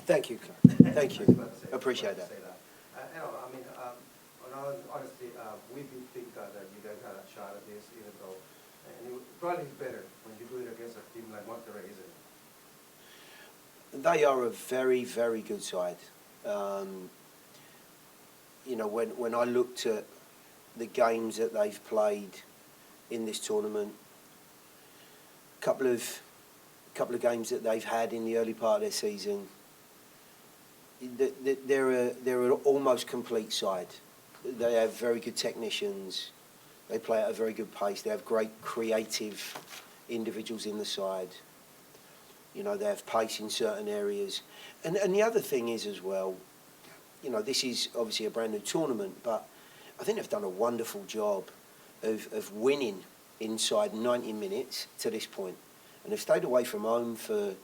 Thank you. Thank you. Appreciate that. Honestly, we did think that you guys had a shot at this, even though, and it probably is better when you do it against a team like Monterrey, isn't it? They are a very, very good side. You know, when I looked at the games that they've played in this tournament, couple of games that they've had in the early part of their season, they're an almost complete side. They have very good technicians. They play at a very good pace. They have great creative individuals in the side. You know, they have pace in certain areas. And the other thing is as well, you know, this is obviously a brand new tournament, but I think they've done a wonderful job of winning inside 90 minutes to this point. And they've stayed away from home for a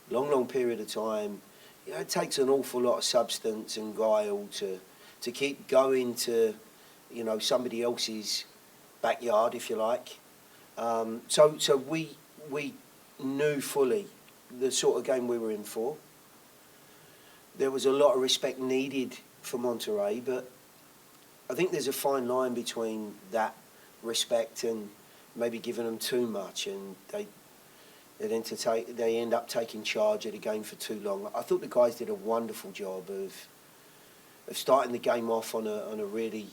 long, long period of time. You know, it takes an awful lot of substance and guile to keep going to, you know, somebody else's backyard, if you like. So we knew fully the sort of game we were in for. There was a lot of respect needed for Monterrey, but I think there's a fine line between that respect and maybe giving them too much, and they end up taking charge of the game for too long. I thought the guys did a wonderful job of starting the game off on a really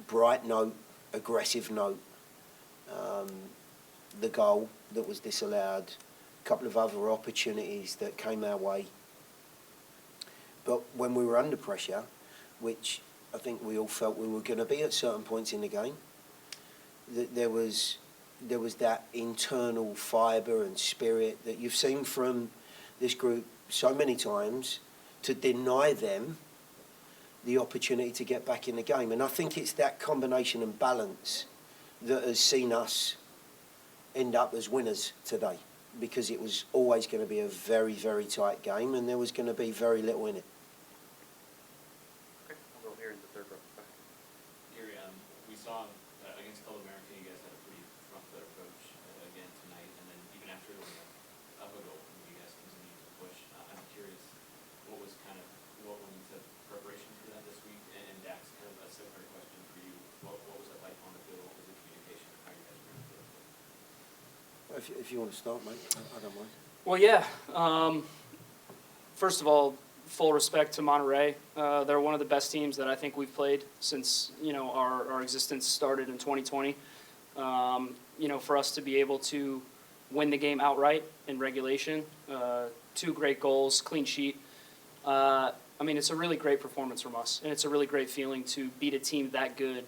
bright note, aggressive note. The goal that was disallowed, a couple of other opportunities that came our way. But when we were under pressure, which I think we all felt we were going to be at certain points in the game, there was that internal fibre and spirit that you've seen from this group so many times, to deny them the opportunity to get back in the game. And I think it's that combination and balance that has seen us end up as winners today, because it was always going to be a very, very tight game and there was going to be very little in it. Okay, we'll go here in the third row. Gary, we saw against Club America, you guys had a pretty front-foot approach again tonight, and then even after going up a goal, you guys continued to push. I'm curious, what went into preparation for that this week? And Dax, kind of a similar question for you. What was it like on the field? What was the communication? How you guys were going to do it? If you want to start, mate, I don't mind. Well, yeah. First of all, full respect to Monterrey. They're one of the best teams that I think we've played since, you know, our existence started in 2020. You know, for us to be able to win the game outright in regulation, 2 great goals, clean sheet. I mean, it's a really great performance from us, and it's a really great feeling to beat a team that good,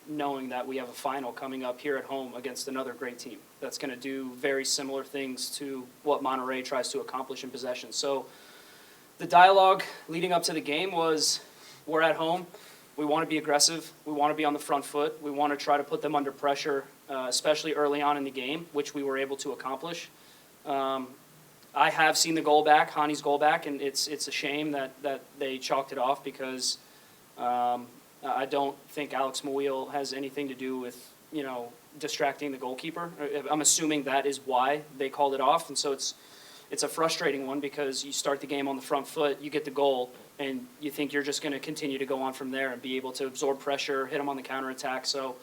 knowing that we have a final coming up here at home against another great team that's going to do very similar things to what Monterrey tries to accomplish in possession. So the dialogue leading up to the game was, we're at home, we want to be aggressive, we want to be on the front foot, we want to try to put them under pressure, especially early on in the game, which we were able to accomplish. I have seen the goal back, Hani's goal back, and it's a shame that they chalked it off, because I don't think Alex Mouil has anything to do with, you know, distracting the goalkeeper. I'm assuming that is why they called it off, and so it's a frustrating one, because you start the game on the front foot, you get the goal, and you think you're just going to continue to go on from there and be able to absorb pressure, hit them on the counterattack. So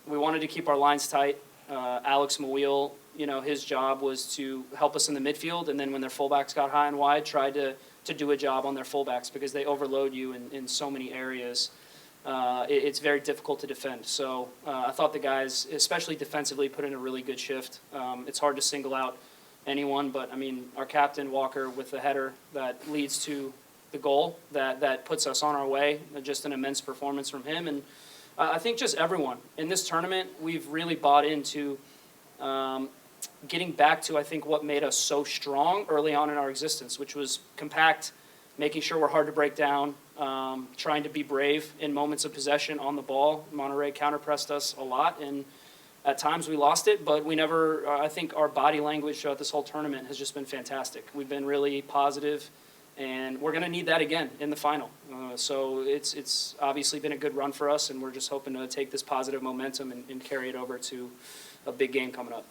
we wanted to keep our lines tight. Alex Mouil, you know, his job was to help us in the midfield, and then when their fullbacks got high and wide, tried to do a job on their fullbacks, because they overload you in so many areas. It's very difficult to defend. So I thought the guys, especially defensively, put in a really good shift. It's hard to single out anyone, but I mean, our captain Walker with the header that leads to the goal that puts us on our way, just an immense performance from him. And I think just everyone in this tournament, we've really bought into getting back to, I think, what made us so strong early on in our existence, which was compact, making sure we're hard to break down, trying to be brave in moments of possession on the ball. Monterrey counterpressed us a lot, and at times we lost it, but we never, I think our body language throughout this whole tournament has just been fantastic. We've been really positive, and we're going to need that again in the final. So it's obviously been a good run for us, and we're just hoping to take this positive momentum and carry it over to a big game coming up.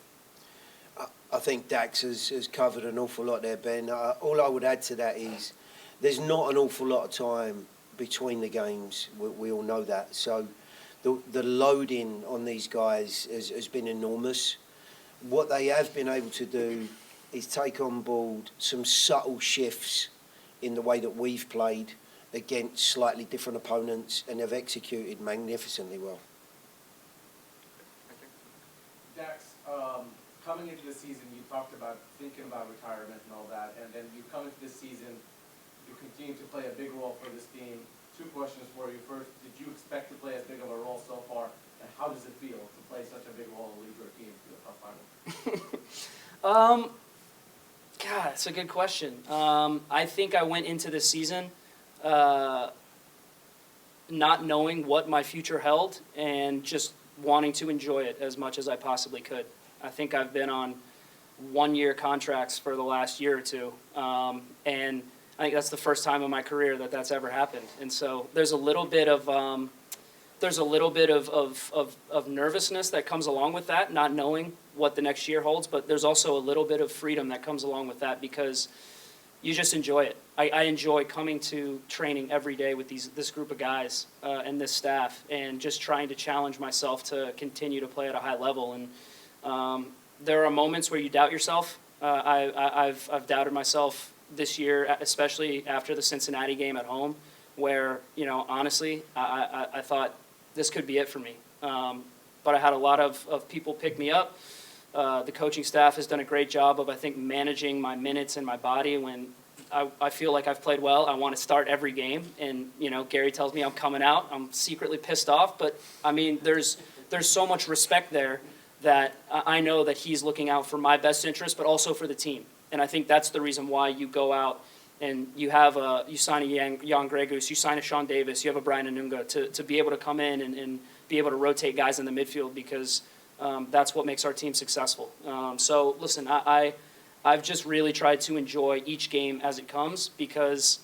I think Dax has covered an awful lot there, Ben. All I would add to that is there's not an awful lot of time between the games. We all know that. So the loading on these guys has been enormous. What they have been able to do is take on board some subtle shifts in the way that we've played against slightly different opponents, and they've executed magnificently well. Dax, coming into the season, you talked about thinking about retirement and all that, and then you come into this season, you continue to play a big role for this team. Two questions for you. First, did you expect to play as big of a role so far, and how does it feel to play such a big role and lead your team to the cup final? God, that's a good question. I think I went into this season not knowing what my future held and just wanting to enjoy it as much as I possibly could. I think I've been on one-year contracts for the last year or two, and I think that's the first time in my career that that's ever happened. And so there's a little bit of nervousness that comes along with that, not knowing what the next year holds, but there's also a little bit of freedom that comes along with that because you just enjoy it. I enjoy coming to training every day with this group of guys and this staff, and just trying to challenge myself to continue to play at a high level. And there are moments where you doubt yourself. I've doubted myself this year, especially after the Cincinnati game at home, where, honestly, I thought this could be it for me. But I had a lot of people pick me up. The coaching staff has done a great job of, I think, managing my minutes and my body. When I feel like I've played well, I want to start every game. And, Gary tells me I'm coming out. I'm secretly pissed off. But, I mean, there's so much respect there that I know that he's looking out for my best interest, but also for the team. And I think that's the reason why you go out and you sign a Jan Gregus, you sign a Sean Davis, you have a Brian Anunga to be able to come in and be able to rotate guys in the midfield, because that's what makes our team successful. So listen, I've just really tried to enjoy each game as it comes, because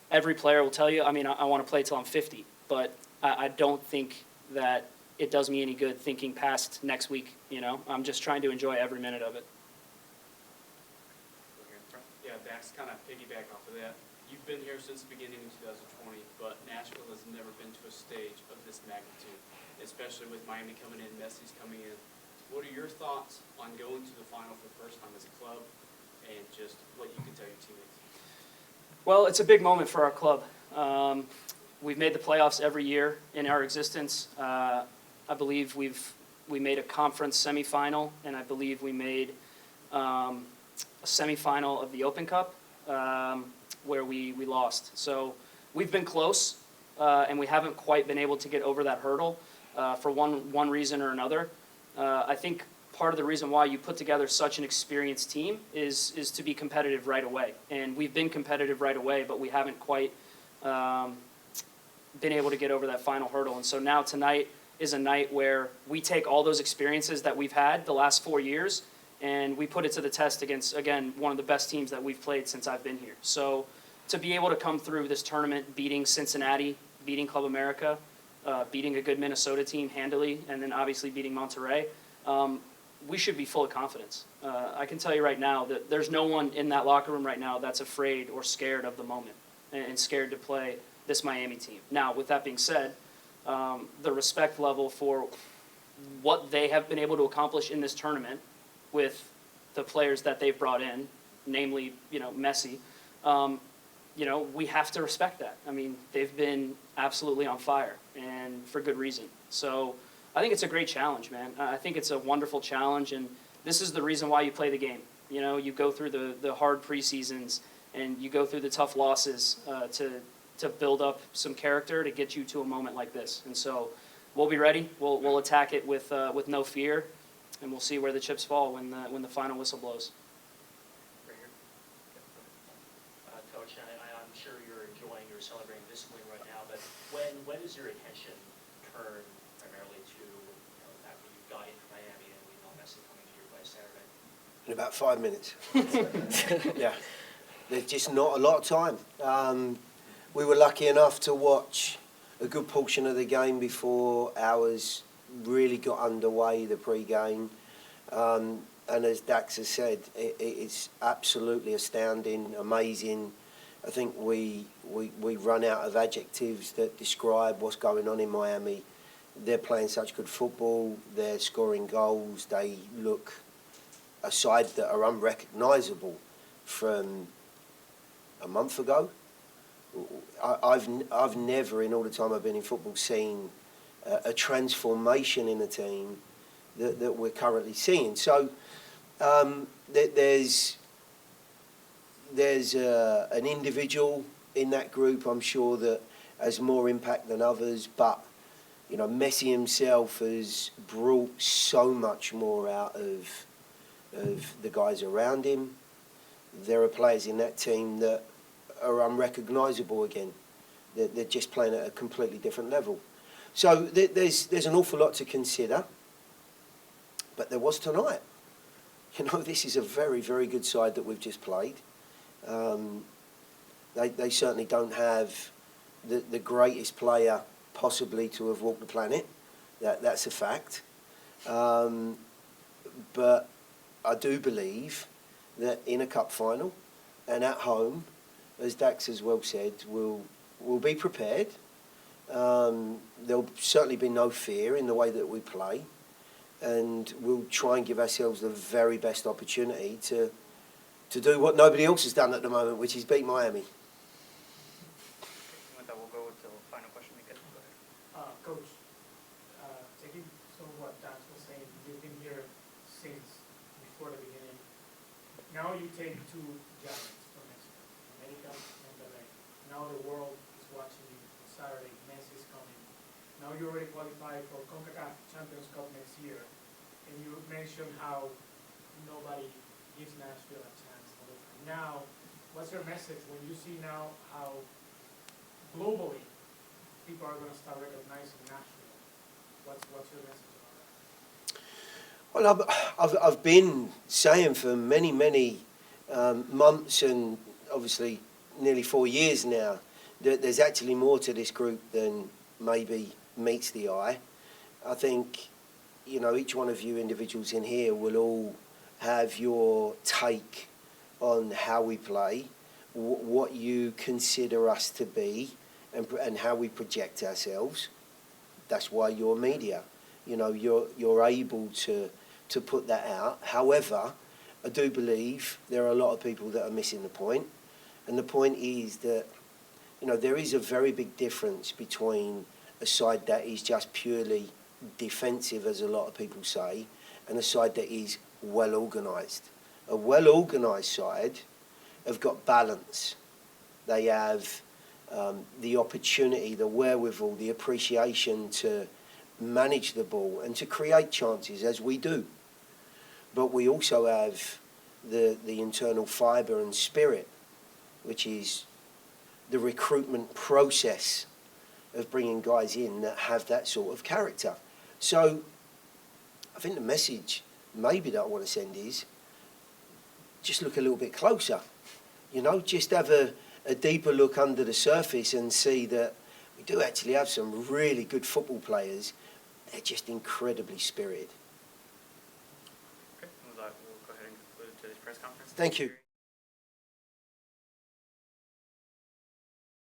every player will tell you, I want to play till I'm 50, but I don't think that it does me any good thinking past next week. I'm just trying to enjoy every minute of it. Yeah, Dax, kind of piggyback off of that. You've been here since the beginning of 2020, but Nashville has never been to a stage of this magnitude, especially with Miami coming in, Messi's coming in. What are your thoughts on going to the final for the first time as a club, and just what you can tell your teammates? Well, it's a big moment for our club. We've made the playoffs every year in our existence. I believe we made a conference semifinal, and I believe we made a semifinal of the Open Cup, where we lost. So we've been close, and we haven't quite been able to get over that hurdle for one reason or another. I think part of the reason why you put together such an experienced team is to be competitive right away. And we've been competitive right away, but we haven't quite been able to get over that final hurdle. And so now tonight is a night where we take all those experiences that we've had the last 4 years, and we put it to the test against, again, one of the best teams that we've played since I've been here. So to be able to come through this tournament beating Cincinnati, beating Club America, beating a good Minnesota team handily, and then obviously beating Monterrey, we should be full of confidence. I can tell you right now that there's no one in that locker room right now that's afraid or scared of the moment and scared to play this Miami team. Now, with that being said, the respect level for what they have been able to accomplish in this tournament with the players that they've brought in, namely, Messi, we have to respect that. They've been absolutely on fire, and for good reason. So I think it's a great challenge, man. I think it's a wonderful challenge, and this is the reason why you play the game. You go through the hard preseasons, and you go through the tough losses to build up some character to get you to a moment like this. And so we'll be ready. We'll attack it with no fear, and we'll see where the chips fall when the final whistle blows. Right here. Coach, I'm sure you're enjoying or celebrating this win right now, but when does your attention turn primarily to the fact that you got into Miami and we know Messi coming to your place Saturday? In about 5 minutes. Yeah. There's just not a lot of time. We were lucky enough to watch a good portion of the game before ours really got underway, the pre-game. And as Dax has said, it's absolutely astounding, amazing. I think we run out of adjectives that describe what's going on in Miami. They're playing such good football, they're scoring goals, they look a side that are unrecognisable from a month ago. I've never, in all the time I've been in football, seen a transformation in a team that we're currently seeing. So there's an individual in that group, I'm sure, that has more impact than others, but you know, Messi himself has brought so much more out of the guys around him. There are players in that team that are unrecognisable again. They're just playing at a completely different level. So there's an awful lot to consider. But there was tonight. You know, this is a very, very good side that we've just played. They certainly don't have the greatest player possibly to have walked the planet. That's a fact. But I do believe that in a cup final and at home, as Dax has well said, we'll be prepared. There'll certainly be no fear in the way that we play. And we'll try and give ourselves the very best opportunity to do what nobody else has done at the moment, which is beat Miami. With that, we'll go to the final question. Go ahead. Coach, taking some of what Dax was saying, you've been here since before the beginning. Now you take two giants from Mexico, America and Monterrey. Now the world is watching you on Saturday. Messi is coming. Now you already qualified for CONCACAF Champions Cup next year, and you mentioned how nobody gives Nashville a chance. Now, what's your message when you see now how globally people are going to start recognizing Nashville? What's your message about that? Well, I've been saying for many, many months and obviously nearly 4 years now that there's actually more to this group than maybe meets the eye. I think, you know, each one of you individuals in here will all have your take on how we play, what you consider us to be, and how we project ourselves. That's why you're media. You know, you're able to put that out. However, I do believe there are a lot of people that are missing the point. And the point is that, you know, there is a very big difference between a side that is just purely defensive, as a lot of people say, and a side that is well organised. A well-organised side have got balance. They have the opportunity, the wherewithal, the appreciation to manage the ball and to create chances, as we do. But we also have the internal fibre and spirit, which is the recruitment process of bringing guys in that have that sort of character. So I think the message maybe that I want to send is just look a little bit closer. You know, just have a deeper look under the surface and see that we do actually have some really good football players. They're just incredibly spirited. Okay, we'll go ahead and conclude today's press conference. Thank you.